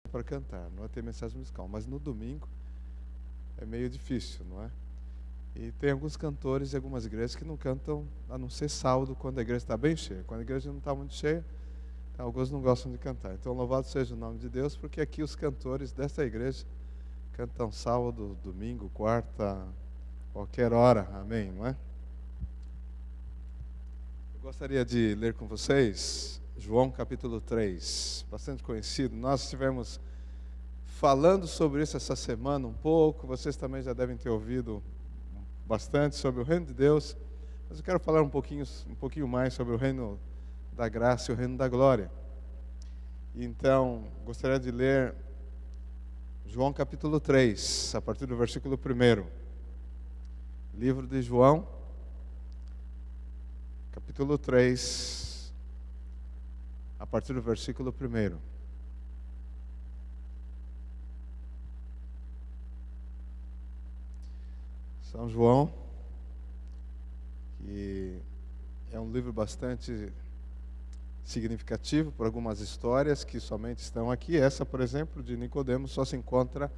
para cantar, não é ter mensagem musical, mas no domingo é meio difícil, não é? E tem alguns cantores e algumas igrejas que não cantam a não ser sábado, quando a igreja está bem cheia. Quando a igreja não está muito cheia, alguns não gostam de cantar. Então, louvado seja o nome de Deus, porque aqui os cantores dessa igreja cantam sábado, domingo, quarta, qualquer hora, amém, não é? Eu gostaria de ler com vocês João capítulo 3, bastante conhecido. Nós estivemos falando sobre isso essa semana um pouco, vocês também já devem ter ouvido bastante sobre o reino de Deus, mas eu quero falar um pouquinho mais sobre o reino da graça e o reino da glória. Então, gostaria de ler João capítulo 3, a partir do versículo 1. Livro de João, capítulo 3, a partir do versículo 1. São João, que é um livro bastante significativo por algumas histórias que somente estão aqui. Essa, por exemplo, de Nicodemos, só se encontra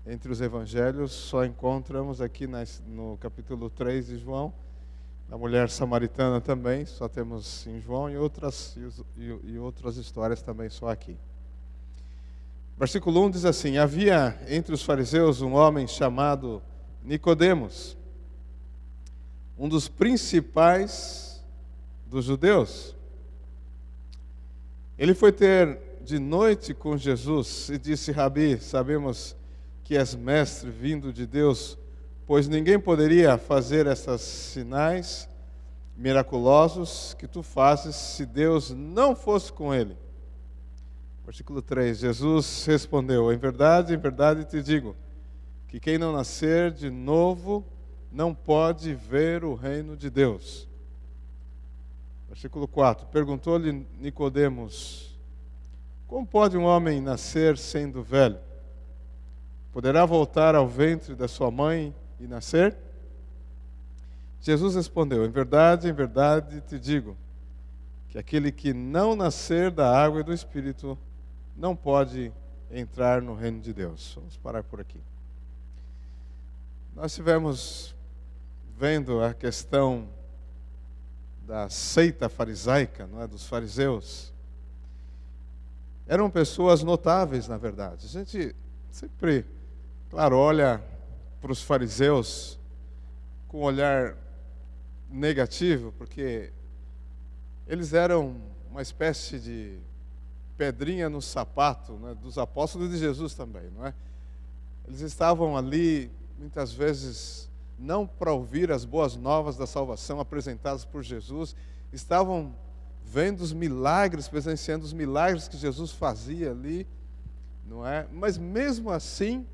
entre os evangelhos, só encontramos aqui no capítulo 3 de João. A mulher samaritana também, só temos em João, e outras histórias também só aqui. Versículo 1 diz assim: havia entre os fariseus um homem chamado Nicodemos, um dos principais dos judeus. Ele foi ter de noite com Jesus e disse: Rabi, sabemos que és mestre vindo de Deus, pois ninguém poderia fazer esses sinais miraculosos que tu fazes se Deus não fosse com ele. Versículo 3, Jesus respondeu: em verdade te digo, que quem não nascer de novo não pode ver o reino de Deus. Versículo 4, perguntou-lhe Nicodemos: como pode um homem nascer sendo velho? Poderá voltar ao ventre da sua mãe e nascer? Jesus respondeu: em verdade te digo, que aquele que não nascer da água e do Espírito não pode entrar no reino de Deus. Vamos parar por aqui. Nós estivemos vendo a questão da seita farisaica, não é, dos fariseus. Eram pessoas notáveis, na verdade. A gente sempre, claro, olha para os fariseus com um olhar negativo, porque eles eram uma espécie de pedrinha no sapato, né, dos apóstolos de Jesus também, não é? Eles estavam ali muitas vezes não para ouvir as boas novas da salvação apresentadas por Jesus, estavam vendo os milagres, presenciando os milagres que Jesus fazia ali, não é? Mas mesmo assim,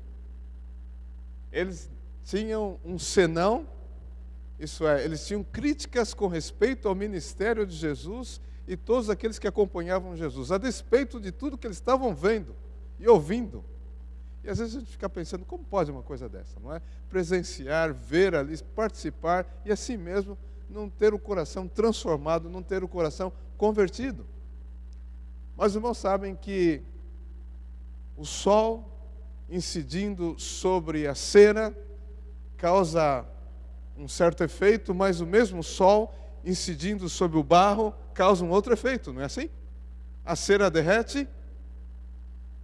eles tinham um senão, isso é, eles tinham críticas com respeito ao ministério de Jesus e todos aqueles que acompanhavam Jesus, a despeito de tudo que eles estavam vendo e ouvindo. E às vezes a gente fica pensando, como pode uma coisa dessa, não é? Presenciar, ver ali, participar e assim mesmo não ter o coração transformado, não ter o coração convertido. Mas os irmãos sabem que o sol incidindo sobre a cera causa um certo efeito, mas o mesmo sol incidindo sobre o barro causa um outro efeito, não é assim? A cera derrete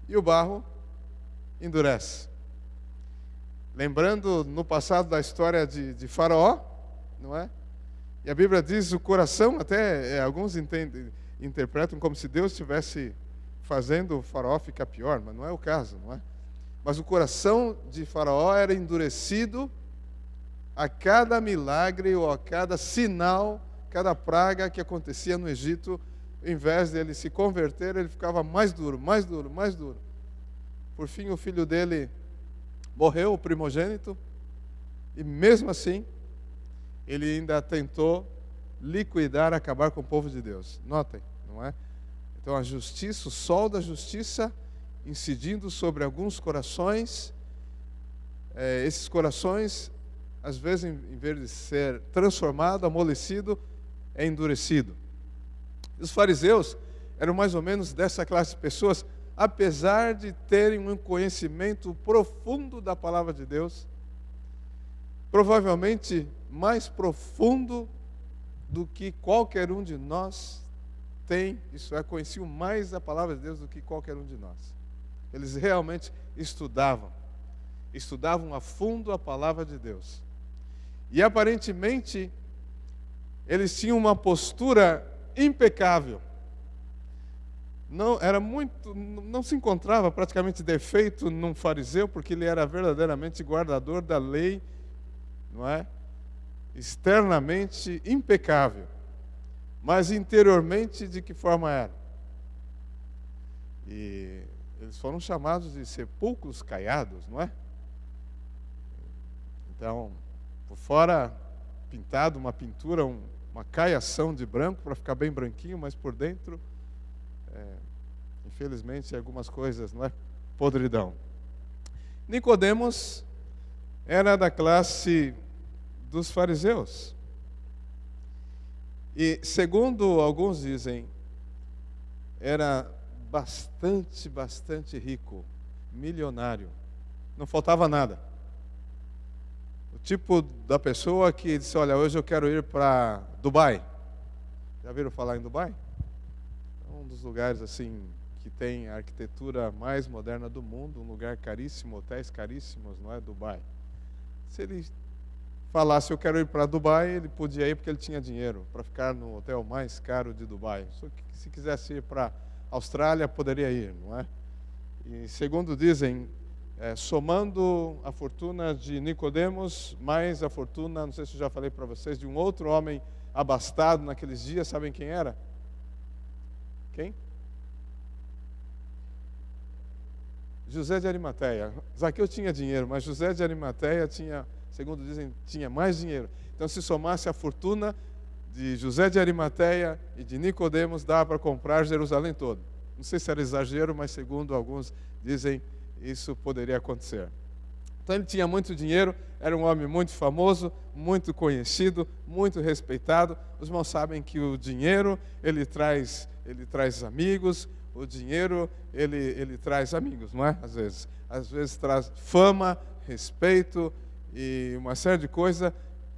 e o barro endurece. Lembrando no passado da história de Faraó, não é? E a Bíblia diz o coração, até alguns interpretam como se Deus estivesse fazendo o Faraó ficar pior, mas não é o caso, não é? Mas o coração de Faraó era endurecido a cada milagre ou a cada sinal, cada praga que acontecia no Egito. Em vez de ele se converter, ele ficava mais duro, mais duro, mais duro. Por fim, o filho dele morreu, o primogênito, e mesmo assim, ele ainda tentou liquidar, acabar com o povo de Deus. Notem, não é? Então a justiça, o sol da justiça, incidindo sobre alguns corações, esses corações, às vezes, em vez de ser transformado, amolecido, endurecido. Os fariseus eram mais ou menos dessa classe de pessoas, apesar de terem um conhecimento profundo da palavra de Deus, provavelmente mais profundo do que qualquer um de nós tem, isso é, conheciam mais a palavra de Deus do que qualquer um de nós. Eles realmente estudavam a fundo a palavra de Deus. E aparentemente, eles tinham uma postura impecável. Não se encontrava praticamente defeito num fariseu, porque ele era verdadeiramente guardador da lei, não é? Externamente impecável. Mas interiormente, de que forma era? E eles foram chamados de sepulcros caiados, não é? Então, por fora, pintado uma pintura, uma caiação de branco, para ficar bem branquinho, mas por dentro, infelizmente, algumas coisas, não é? Podridão. Nicodemos era da classe dos fariseus. E, segundo alguns dizem, era bastante rico, milionário. Não faltava nada. O tipo da pessoa que disse, olha, hoje eu quero ir para Dubai. Já viram falar em Dubai? É um dos lugares assim que tem a arquitetura mais moderna do mundo, um lugar caríssimo, hotéis caríssimos, não é? Dubai. Se ele falasse, eu quero ir para Dubai, ele podia ir porque ele tinha dinheiro para ficar no hotel mais caro de Dubai. Só que se quisesse ir para Austrália, poderia ir, não é? E segundo dizem, somando a fortuna de Nicodemos, mais a fortuna, não sei se eu já falei para vocês, de um outro homem abastado naqueles dias, sabem quem era? Quem? José de Arimateia. Zaqueu tinha dinheiro, mas José de Arimateia tinha, segundo dizem, tinha mais dinheiro. Então, se somasse a fortuna de José de Arimateia e de Nicodemos, dava para comprar Jerusalém todo. Não sei se era exagero, mas segundo alguns dizem, isso poderia acontecer. Então, ele tinha muito dinheiro, era um homem muito famoso, muito conhecido, muito respeitado. Os irmãos sabem que o dinheiro, ele traz amigos, o dinheiro, ele traz amigos, não é? Às vezes traz fama, respeito e uma série de coisas.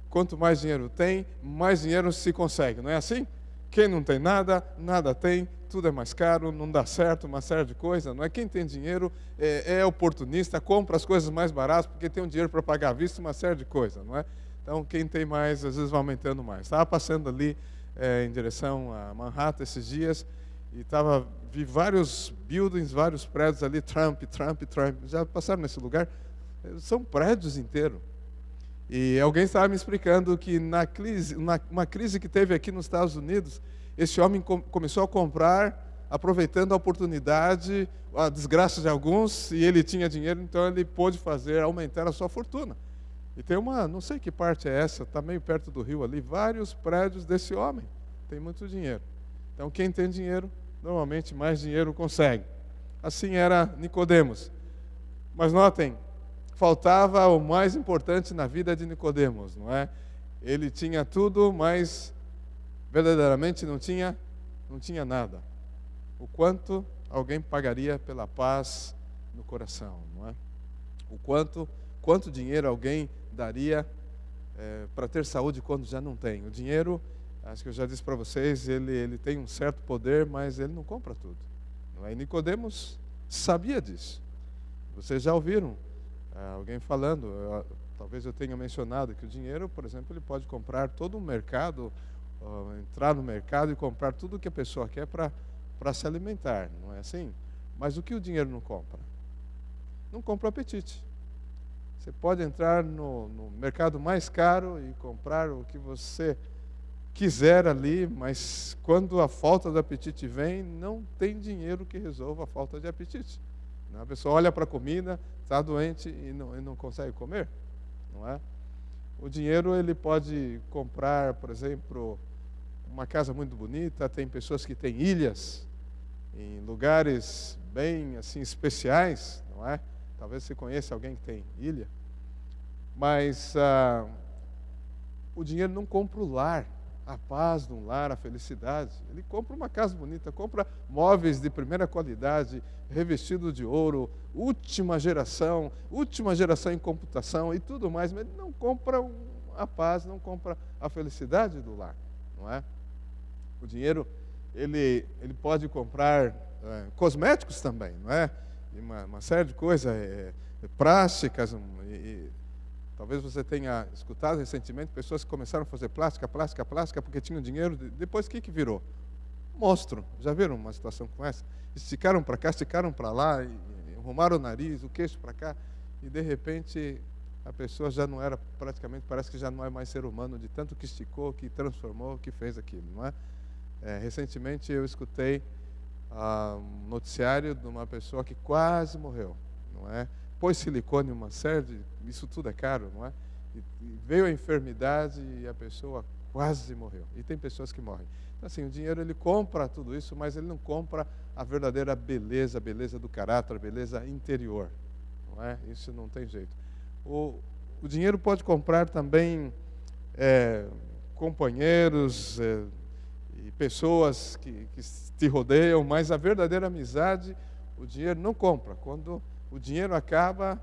Quanto mais dinheiro tem, mais dinheiro se consegue, não é assim? Quem não tem nada, nada tem, tudo é mais caro, não dá certo, uma série de coisas, não é? Quem tem dinheiro é oportunista, compra as coisas mais baratas porque tem um dinheiro para pagar à vista, uma série de coisas, não é? Então, quem tem mais, às vezes vai aumentando mais. Estava passando ali em direção a Manhattan esses dias e vi vários buildings, vários prédios ali, Trump. Já passaram nesse lugar? São prédios inteiros. E alguém estava me explicando que uma crise que teve aqui nos Estados Unidos, esse homem começou a comprar, aproveitando a oportunidade, a desgraça de alguns, e ele tinha dinheiro, então ele pôde aumentar a sua fortuna. E tem não sei que parte é essa, está meio perto do rio ali, vários prédios desse homem, tem muito dinheiro. Então quem tem dinheiro, normalmente mais dinheiro consegue. Assim era Nicodemos. Mas notem, faltava o mais importante na vida de Nicodemos, não é? Ele tinha tudo, mas verdadeiramente não tinha nada. O quanto alguém pagaria pela paz no coração, não é? Quanto dinheiro alguém daria para ter saúde quando já não tem? O dinheiro, acho que eu já disse para vocês, ele tem um certo poder, mas ele não compra tudo, não é? E Nicodemos sabia disso. Vocês já ouviram alguém falando, talvez eu tenha mencionado que o dinheiro, por exemplo, ele pode comprar todo um mercado, entrar no mercado e comprar tudo o que a pessoa quer para se alimentar, não é assim? Mas o que o dinheiro não compra? Não compra o apetite. Você pode entrar no mercado mais caro e comprar o que você quiser ali, mas quando a falta do apetite vem, não tem dinheiro que resolva a falta de apetite. A pessoa olha para a comida, está doente e não consegue comer, não é? O dinheiro, ele pode comprar, por exemplo, uma casa muito bonita. Tem pessoas que têm ilhas em lugares bem assim especiais, não é? Talvez você conheça alguém que tem ilha. Mas o dinheiro não compra o lar. a paz de um lar, a felicidade. Ele compra uma casa bonita, compra móveis de primeira qualidade, revestido de ouro, última geração em computação e tudo mais, mas ele não compra a paz, não compra a felicidade do lar, não é? O dinheiro, ele pode comprar cosméticos também, não é? E uma série de coisas plásticas, talvez você tenha escutado recentemente pessoas que começaram a fazer plástica, porque tinham dinheiro. Depois, o que virou? Monstro. Já viram uma situação como essa? Esticaram para cá, esticaram para lá, e arrumaram o nariz, o queixo para cá, e de repente a pessoa já não era, praticamente, parece que já não é mais ser humano, de tanto que esticou, que transformou, que fez aquilo, não é? Recentemente eu escutei um noticiário de uma pessoa que quase morreu, não é? Pôs silicone, uma série de... Isso tudo é caro, não é? E veio a enfermidade e a pessoa quase morreu. E tem pessoas que morrem. Então, assim, o dinheiro, ele compra tudo isso, mas ele não compra a verdadeira beleza, a beleza do caráter, a beleza interior, não é? Isso não tem jeito. O dinheiro pode comprar também companheiros e pessoas que te rodeiam, mas a verdadeira amizade, o dinheiro não compra. Quando o dinheiro acaba,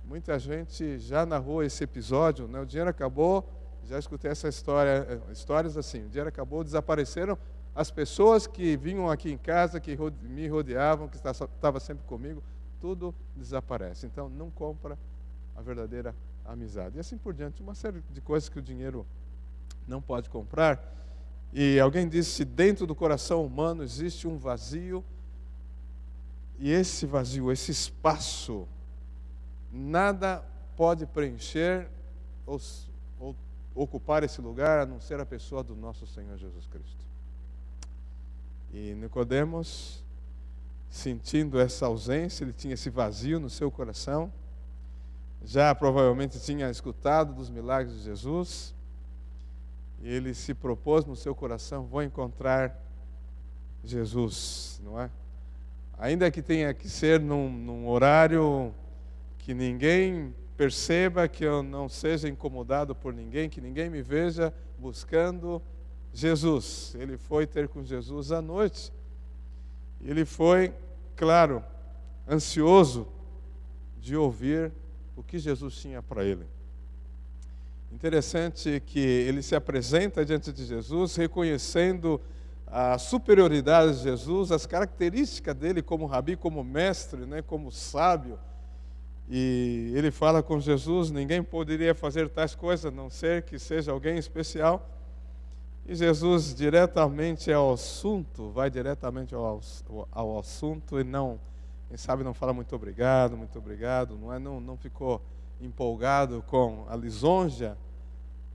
muita gente já narrou esse episódio, né? O dinheiro acabou, já escutei essa história, histórias assim, o dinheiro acabou, desapareceram as pessoas que vinham aqui em casa, que me rodeavam, que estavam sempre comigo, tudo desaparece. Então, não compra a verdadeira amizade. E assim por diante, uma série de coisas que o dinheiro não pode comprar. E alguém disse, dentro do coração humano existe um vazio, e esse vazio, esse espaço, nada pode preencher ou ocupar esse lugar, a não ser a pessoa do nosso Senhor Jesus Cristo. E Nicodemos, sentindo essa ausência, ele tinha esse vazio no seu coração, já provavelmente tinha escutado dos milagres de Jesus, e ele se propôs no seu coração, vou encontrar Jesus, não é? Ainda que tenha que ser num horário que ninguém perceba, que eu não seja incomodado por ninguém, que ninguém me veja buscando Jesus. Ele foi ter com Jesus à noite. Ele foi, claro, ansioso de ouvir o que Jesus tinha para ele. Interessante que ele se apresenta diante de Jesus, reconhecendo a superioridade de Jesus, as características dele como rabi, como mestre, né, como sábio. E ele fala com Jesus, ninguém poderia fazer tais coisas, a não ser que seja alguém especial. E Jesus diretamente ao assunto, vai diretamente ao assunto e não, quem sabe não fala muito obrigado, não ficou empolgado com a lisonja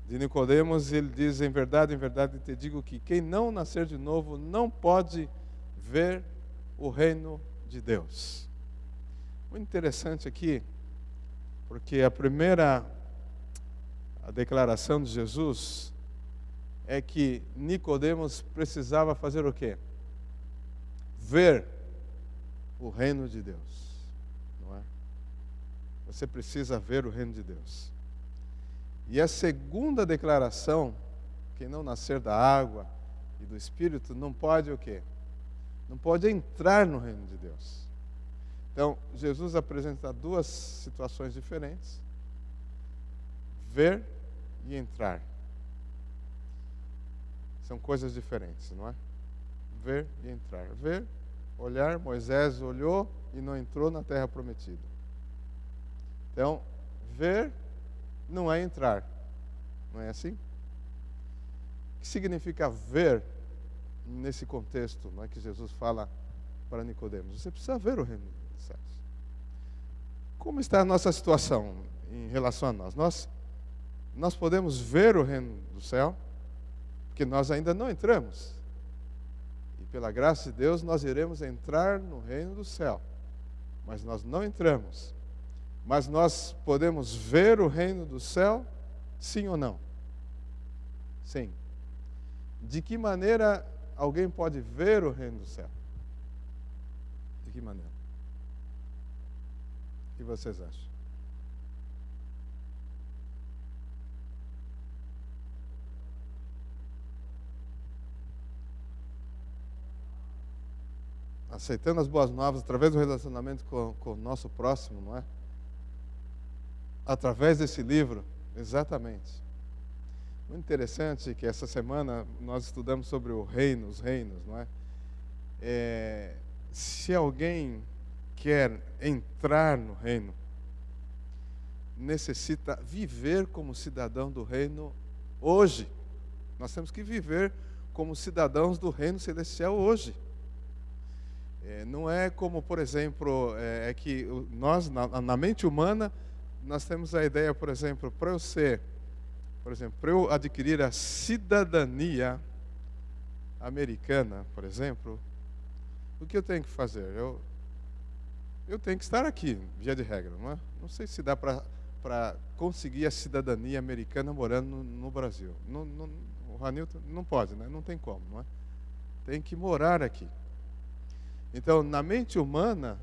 de Nicodemos. Ele diz, em verdade te digo que quem não nascer de novo não pode ver o reino de Deus. Muito interessante aqui, porque a declaração de Jesus é que Nicodemos precisava fazer o quê? Ver o reino de Deus, não é? Você precisa ver o reino de Deus. E a segunda declaração, quem não nascer da água e do Espírito, não pode o quê? Não pode entrar no reino de Deus. Então, Jesus apresenta duas situações diferentes: ver e entrar. São coisas diferentes, não é? Ver e entrar. Ver, olhar, Moisés olhou e não entrou na terra prometida. Então, ver não é entrar. Não é assim? O que significa ver nesse contexto, não é, que Jesus fala para Nicodemos? Você precisa ver o reino dos céus. Como está a nossa situação em relação a nós? Nós podemos ver o reino do céu, porque nós ainda não entramos. E pela graça de Deus nós iremos entrar no reino do céu. Mas nós não entramos. Mas nós podemos ver o reino do céu, sim ou não? Sim. De que maneira alguém pode ver o reino do céu? De que maneira? O que vocês acham? aceitando as boas novas através do relacionamento com o nosso próximo, não é? Através desse livro, exatamente. Muito interessante que essa semana nós estudamos sobre o reino, os reinos, não é? Se alguém quer entrar no reino, necessita viver como cidadão do reino hoje. Nós temos que viver como cidadãos do reino celestial hoje. Não é como, por exemplo, que nós, na mente humana, nós temos a ideia, por exemplo, para eu adquirir a cidadania americana, por exemplo, o que eu tenho que fazer? Eu tenho que estar aqui, via de regra, não é? Não sei se dá para conseguir a cidadania americana morando no Brasil. O Ranilton não pode, né? Não tem como, não é? Tem que morar aqui. Então, na mente humana,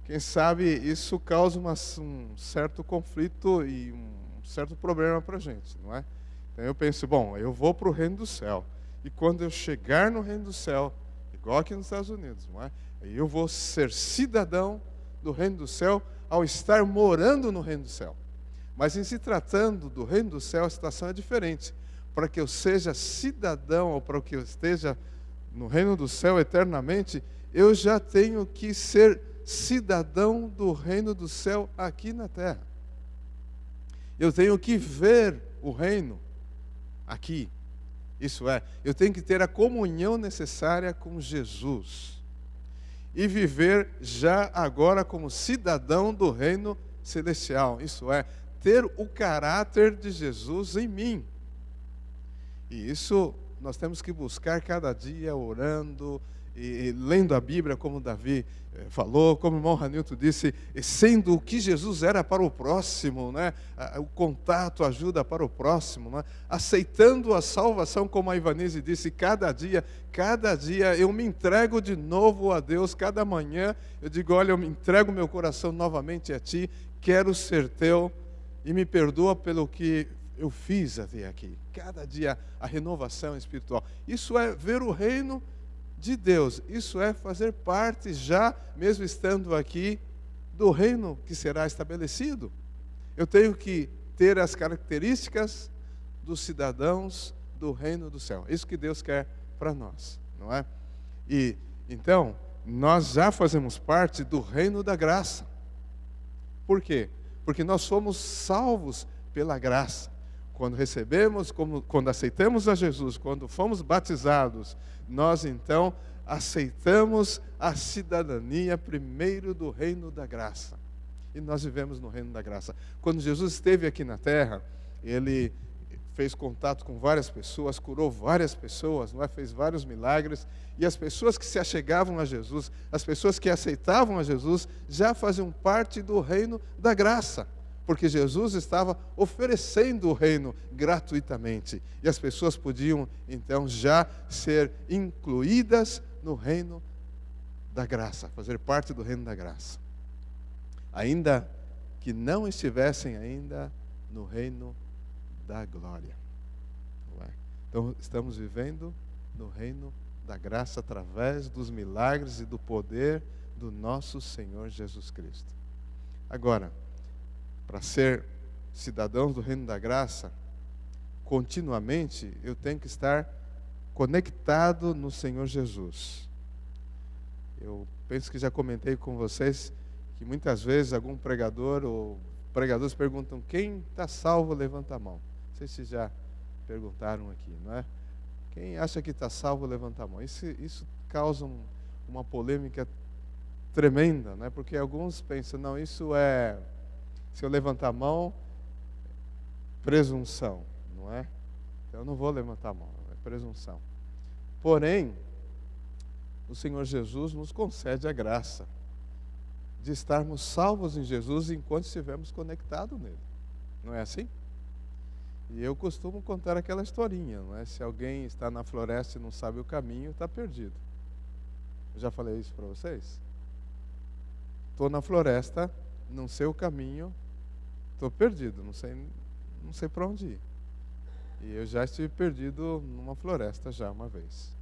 quem sabe isso causa um certo conflito e um certo problema para a gente, não é? Então eu penso, bom, eu vou para o reino do céu. E quando eu chegar no reino do céu, igual aqui nos Estados Unidos, não é? Eu vou ser cidadão do reino do céu ao estar morando no reino do céu. Mas em se tratando do reino do céu, a situação é diferente. Para que eu seja cidadão, ou para que eu esteja no reino do céu eternamente, eu já tenho que ser cidadão do reino do céu aqui na terra. Eu tenho que ver o reino aqui. Isso é, eu tenho que ter a comunhão necessária com Jesus. E viver já agora como cidadão do reino celestial. Isso é, ter o caráter de Jesus em mim. E isso nós temos que buscar cada dia orando e lendo a Bíblia, como Davi falou, como o irmão Ranilton disse, sendo o que Jesus era para o próximo, né? O contato, a ajuda para o próximo, né? Aceitando a salvação, como a Ivanise disse, cada dia eu me entrego de novo a Deus, cada manhã eu digo, olha, eu me entrego meu coração novamente a Ti, quero ser Teu e me perdoa pelo que eu fiz até aqui. Cada dia a renovação espiritual. Isso é ver o reino de Deus. Isso é fazer parte já, mesmo estando aqui, do reino que será estabelecido. Eu tenho que ter as características dos cidadãos do reino do céu. Isso que Deus quer para nós, não é? E então, nós já fazemos parte do reino da graça. Por quê? Porque nós somos salvos pela graça. Quando recebemos, quando aceitamos a Jesus, quando fomos batizados, nós então aceitamos a cidadania primeiro do reino da graça. E nós vivemos no reino da graça. Quando Jesus esteve aqui na terra, Ele fez contato com várias pessoas, curou várias pessoas, não é? Fez vários milagres. E as pessoas que se achegavam a Jesus, as pessoas que aceitavam a Jesus, já faziam parte do reino da graça. Porque Jesus estava oferecendo o reino gratuitamente. E as pessoas podiam, então, já ser incluídas no reino da graça, fazer parte do reino da graça. Ainda que não estivessem ainda no reino da glória. Então, estamos vivendo no reino da graça através dos milagres e do poder do nosso Senhor Jesus Cristo. Agora, para ser cidadãos do reino da graça, continuamente eu tenho que estar conectado no Senhor Jesus. Eu penso que já comentei com vocês que muitas vezes algum pregador ou pregadores perguntam: quem está salvo, levanta a mão. Não sei se já perguntaram aqui, não é? Quem acha que está salvo, levanta a mão. Isso causa uma polêmica tremenda, não é? Porque alguns pensam, não, isso é... Se eu levantar a mão, presunção, não é? Então eu não vou levantar a mão, é presunção. Porém, o Senhor Jesus nos concede a graça de estarmos salvos em Jesus enquanto estivermos conectados nele. Não é assim? E eu costumo contar aquela historinha, não é? Se alguém está na floresta e não sabe o caminho, está perdido. Eu já falei isso para vocês? Estou na floresta, não sei o caminho, estou perdido, não sei para onde ir. E eu já estive perdido numa floresta já uma vez.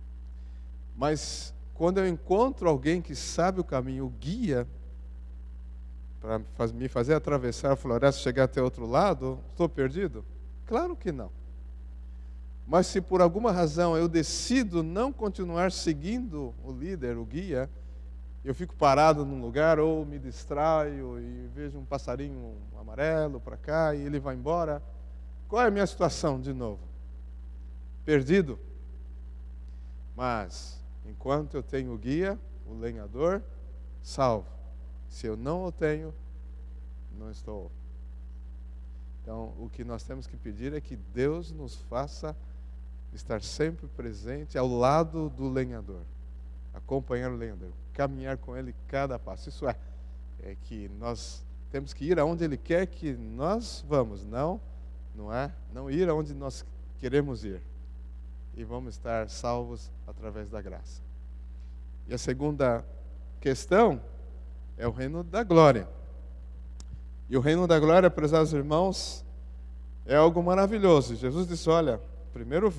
Mas quando eu encontro alguém que sabe o caminho, o guia, para me fazer atravessar a floresta e chegar até outro lado, estou perdido? Claro que não. Mas se por alguma razão eu decido não continuar seguindo o líder, o guia, eu fico parado num lugar ou me distraio e vejo um passarinho amarelo para cá e ele vai embora, qual é a minha situação de novo? Perdido. Mas, enquanto eu tenho o guia, o lenhador, salvo. Se eu não o tenho, não estou. Então, o que nós temos que pedir é que Deus nos faça estar sempre presente ao lado do lenhador, acompanhar o lenhador, caminhar com ele cada passo. Isso é que nós temos que ir aonde ele quer que nós vamos, não ir aonde nós queremos ir. E vamos estar salvos através da graça. E a segunda questão é o reino da glória. E o reino da glória, prezados irmãos, é algo maravilhoso. Jesus disse, olha, primeiro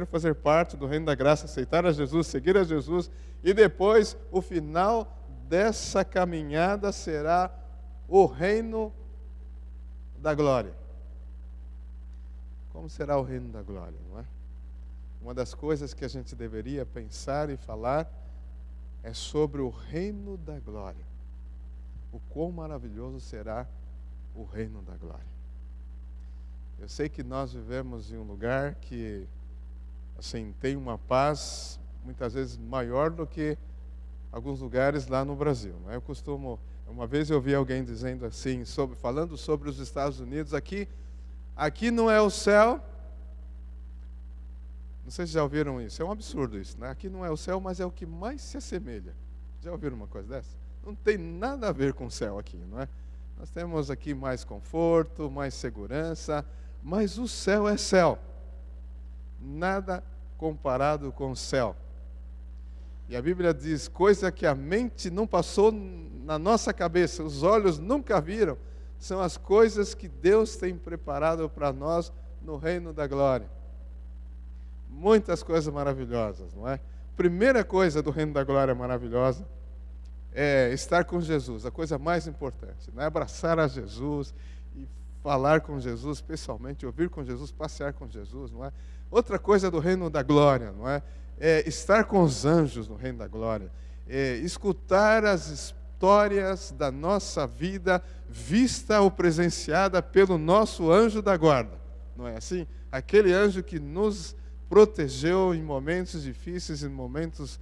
fazer parte do reino da graça, aceitar a Jesus, seguir a Jesus, e depois o final dessa caminhada será o reino da glória. Como será o reino da glória, não é? Uma das coisas que a gente deveria pensar e falar é sobre o reino da glória. O quão maravilhoso será o reino da glória. Eu sei que nós vivemos em um lugar que, assim, tem uma paz muitas vezes maior do que alguns lugares lá no Brasil, não é? Uma vez eu ouvi alguém dizendo assim, falando sobre os Estados Unidos, aqui não é o céu. Não sei se já ouviram isso, é um absurdo isso, né? Aqui não é o céu, mas é o que mais se assemelha. Já ouviram uma coisa dessa? Não tem nada a ver com o céu aqui, não é? Nós temos aqui mais conforto, mais segurança, mas o céu é céu. Nada comparado com o céu. E a Bíblia diz, coisa que a mente não passou na nossa cabeça, os olhos nunca viram, são as coisas que Deus tem preparado para nós no reino da glória. Muitas coisas maravilhosas, não é? Primeira coisa do reino da glória maravilhosa é estar com Jesus, a coisa mais importante, não é? Abraçar a Jesus e falar com Jesus pessoalmente, ouvir com Jesus, passear com Jesus, não é? Outra coisa do reino da glória, não é? É estar com os anjos no reino da glória, é escutar as histórias da nossa vida vista ou presenciada pelo nosso anjo da guarda, não é assim? Aquele anjo que nos protegeu em momentos difíceis, em momentos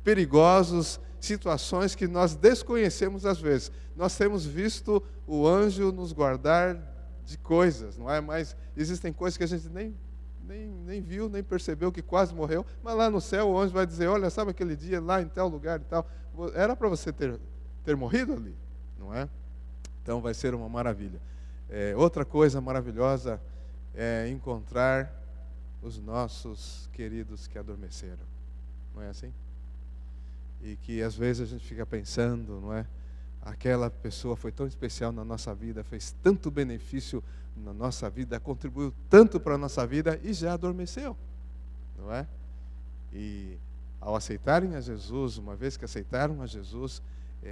perigosos, situações que nós desconhecemos às vezes. Nós temos visto o anjo nos guardar de coisas, não é? Mas existem coisas que a gente nem viu, nem percebeu, que quase morreu, mas lá no céu o anjo vai dizer, olha, sabe aquele dia lá em tal lugar e tal, era para você ter morrido ali, não é? Então vai ser uma maravilha. Outra coisa maravilhosa é encontrar os nossos queridos que adormeceram, não é assim? E que às vezes a gente fica pensando, não é? Aquela pessoa foi tão especial na nossa vida, fez tanto benefício na nossa vida, contribuiu tanto para a nossa vida e já adormeceu, não é? E ao aceitarem a Jesus, uma vez que aceitaram a Jesus,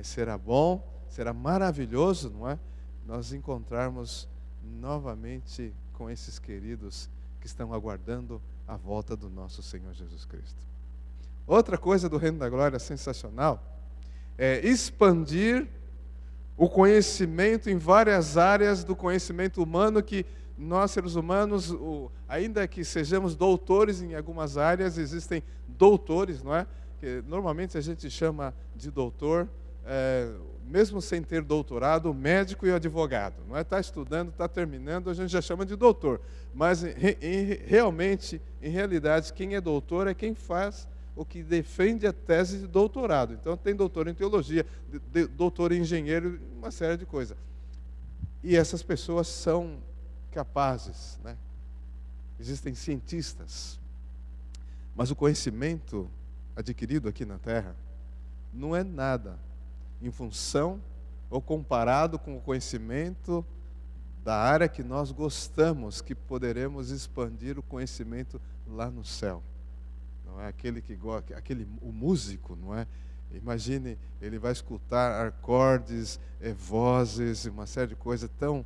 será bom, será maravilhoso, não é? Nós encontrarmos novamente com esses queridos que estão aguardando a volta do nosso Senhor Jesus Cristo. Outra coisa do reino da glória sensacional é expandir o conhecimento em várias áreas do conhecimento humano, que nós, seres humanos, ainda que sejamos doutores em algumas áreas, existem doutores, não é? Que normalmente a gente chama de doutor, mesmo sem ter doutorado, o médico e o advogado, não é? Está estudando, está terminando, a gente já chama de doutor. Mas em realidade, quem é doutor é quem faz o que defende a tese de doutorado. Então tem doutor em teologia, doutor em engenheiro, uma série de coisas. E essas pessoas são capazes, né? Existem cientistas. Mas o conhecimento adquirido aqui na Terra não é nada em função ou comparado com o conhecimento da área que nós gostamos, que poderemos expandir o conhecimento lá no céu. não é? Aquele que gosta, o músico, não é? Imagine, ele vai escutar acordes, vozes, uma série de coisas tão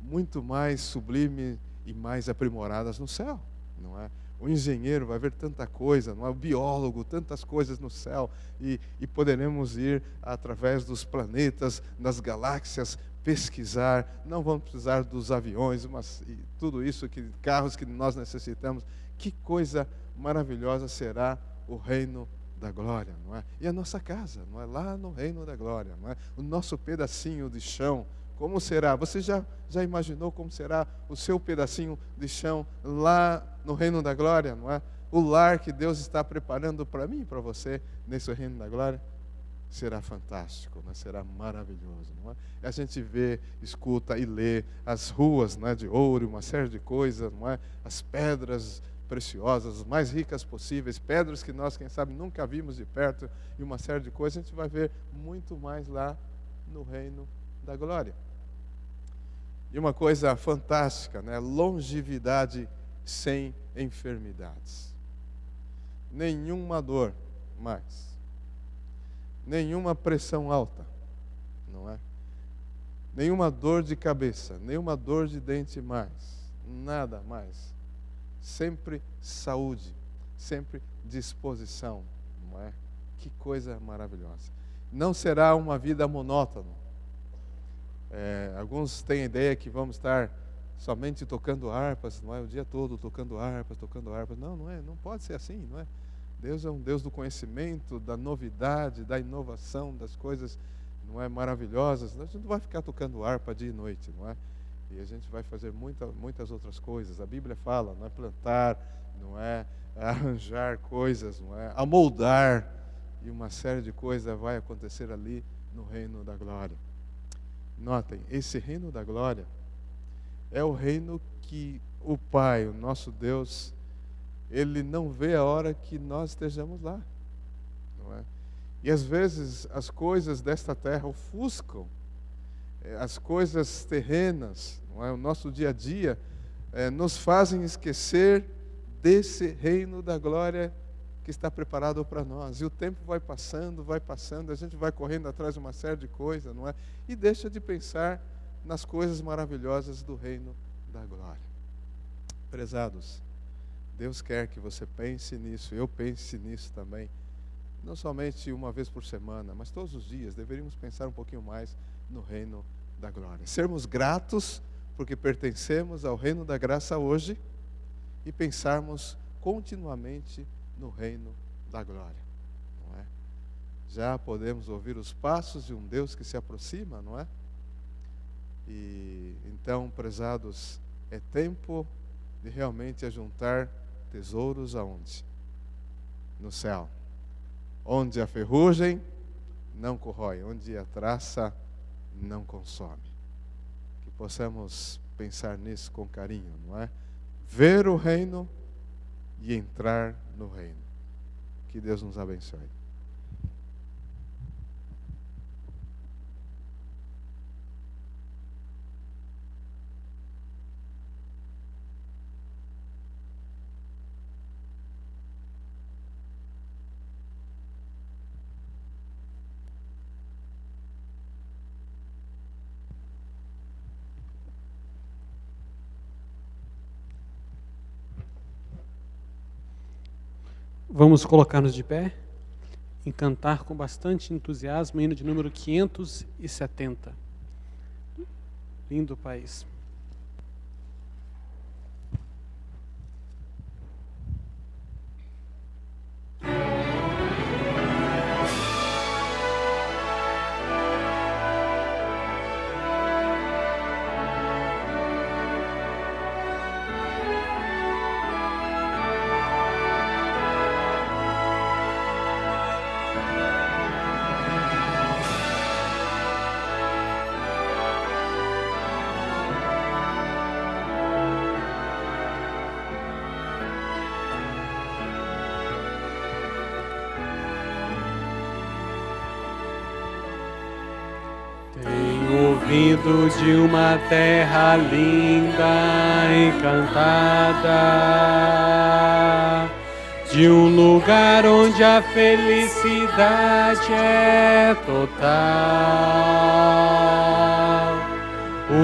muito mais sublime e mais aprimoradas no céu, não é? O engenheiro vai ver tanta coisa, não é? O biólogo, tantas coisas no céu, e poderemos ir através dos planetas, das galáxias, pesquisar, não vamos precisar dos aviões, e tudo isso, carros que nós necessitamos. Que coisa maravilhosa será o reino da glória, não é? E a nossa casa, não é? Lá no reino da glória, não é? O nosso pedacinho de chão, como será? Você já imaginou como será o seu pedacinho de chão lá no reino da glória, não é? O lar que Deus está preparando para mim e para você nesse reino da glória será fantástico, né? Será maravilhoso, não é? E a gente vê, escuta e lê as ruas, não é? De ouro, uma série de coisas, não é? As pedras preciosas, as mais ricas possíveis, pedras que nós, quem sabe, nunca vimos de perto, e uma série de coisas, a gente vai ver muito mais lá no reino da glória. E uma coisa fantástica, né? Longevidade sem enfermidades. Nenhuma dor mais. Nenhuma pressão alta, não é? Nenhuma dor de cabeça, nenhuma dor de dente mais. Nada mais. Sempre saúde, sempre disposição, não é? Que coisa maravilhosa. Não será uma vida monótona. Alguns têm a ideia que vamos estar somente tocando harpas, não é? O dia todo tocando harpas. Não, não é, não pode ser assim, não é? Deus é um Deus do conhecimento, da novidade, da inovação, das coisas, não é, maravilhosas. A gente não vai ficar tocando harpa dia e noite, não é? E a gente vai fazer muitas outras coisas. A Bíblia fala, não é? Plantar, não é? Arranjar coisas, não é? Amoldar, e uma série de coisas vai acontecer ali no reino da glória. Notem, esse reino da glória é o reino que o Pai, o nosso Deus, Ele não vê a hora que nós estejamos lá, não é? E às vezes as coisas desta terra ofuscam, as coisas terrenas, não é? O nosso dia a dia nos fazem esquecer desse reino da glória que está preparado para nós. E o tempo vai passando, a gente vai correndo atrás de uma série de coisas, não é? E deixa de pensar nas coisas maravilhosas do reino da glória. Prezados, Deus quer que você pense nisso, eu pense nisso também. Não somente uma vez por semana, mas todos os dias deveríamos pensar um pouquinho mais no reino da glória. Sermos gratos porque pertencemos ao reino da graça hoje e pensarmos continuamente no reino da glória, não é? Já podemos ouvir os passos de um Deus que se aproxima, não é? E então, prezados, é tempo de realmente ajuntar tesouros aonde? No céu, onde a ferrugem não corrói, onde a traça não consome. Que possamos pensar nisso com carinho, não é? Ver o reino e entrar no reino. Que Deus nos abençoe. Vamos colocar-nos de pé e cantar com bastante entusiasmo o hino de número 570. Lindo país. Vindo de uma terra linda, encantada, de um lugar onde a felicidade é total.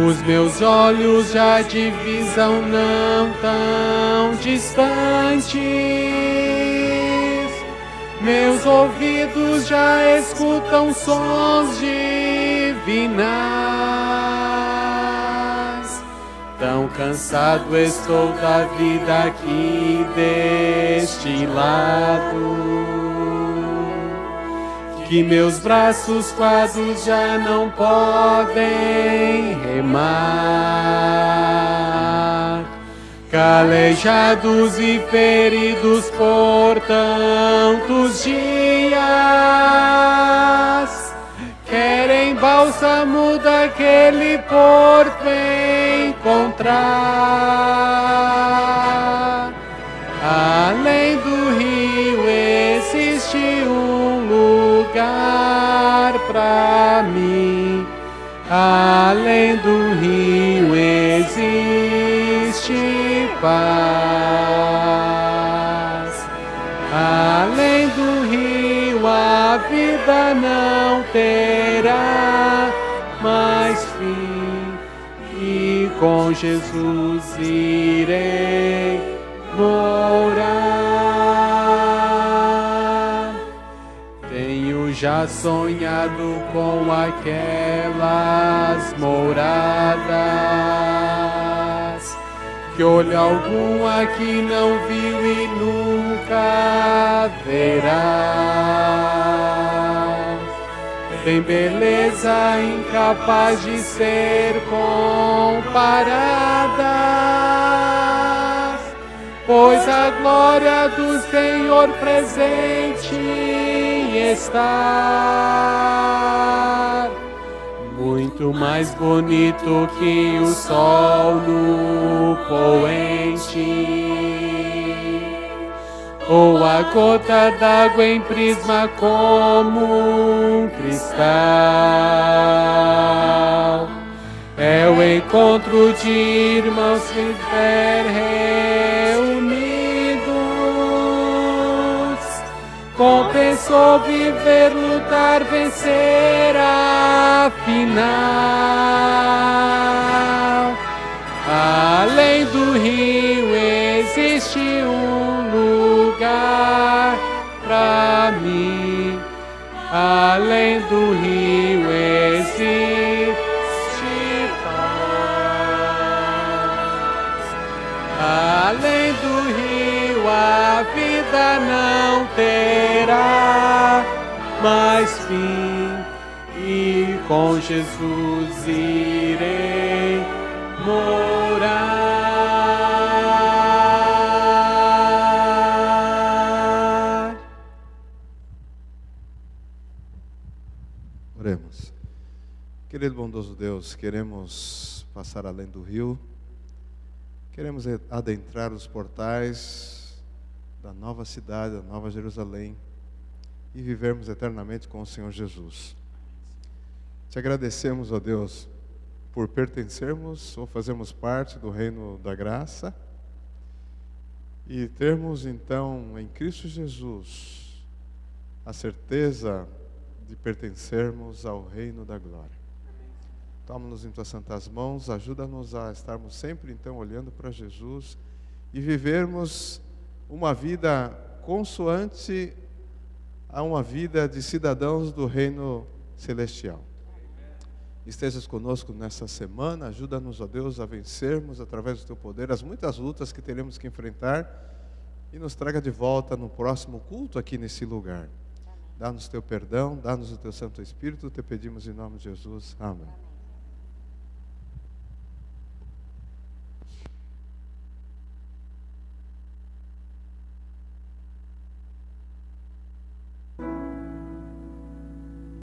Os meus olhos já divisam não tão distantes, meus ouvidos já escutam sons divinais. Tão cansado estou da vida aqui deste lado, que meus braços quadrados já não podem remar. Calejados e feridos por tantos dias, querem bálsamo daquele porto encontrar. Além do rio existe um lugar pra mim. Além do rio existe paz. Além do rio a vida não terá mais fim, e com Jesus irei morar. Tenho já sonhado com aquelas moradas que olho algum aqui não viu e nunca verá. Tem beleza incapaz de ser comparada, pois a glória do Senhor presente está. Muito mais bonito que o sol no poente, ou a gota d'água em prisma como um cristal. É o encontro de irmãos que estiver reunidos. Compensou viver, lutar, vencer afinal. Além do rio existe um lugar pra mim. Além do rio existe paz. Além do rio a vida não terá mais fim, e com Jesus irei morar. Oremos. Querido bondoso Deus, queremos passar além do rio, queremos adentrar os portais da nova cidade, da Nova Jerusalém, e vivermos eternamente com o Senhor Jesus. Te agradecemos, ó Deus, por pertencermos ou fazermos parte do reino da graça e termos então em Cristo Jesus a certeza de pertencermos ao reino da glória. Toma-nos em tuas santas mãos, ajuda-nos a estarmos sempre então olhando para Jesus e vivermos uma vida consoante a uma vida de cidadãos do reino celestial. Estejas conosco nessa semana, ajuda-nos, ó Deus, a vencermos através do teu poder as muitas lutas que teremos que enfrentar e nos traga de volta no próximo culto aqui nesse lugar. Dá-nos teu perdão, dá-nos o teu Santo Espírito, te pedimos em nome de Jesus. Amém.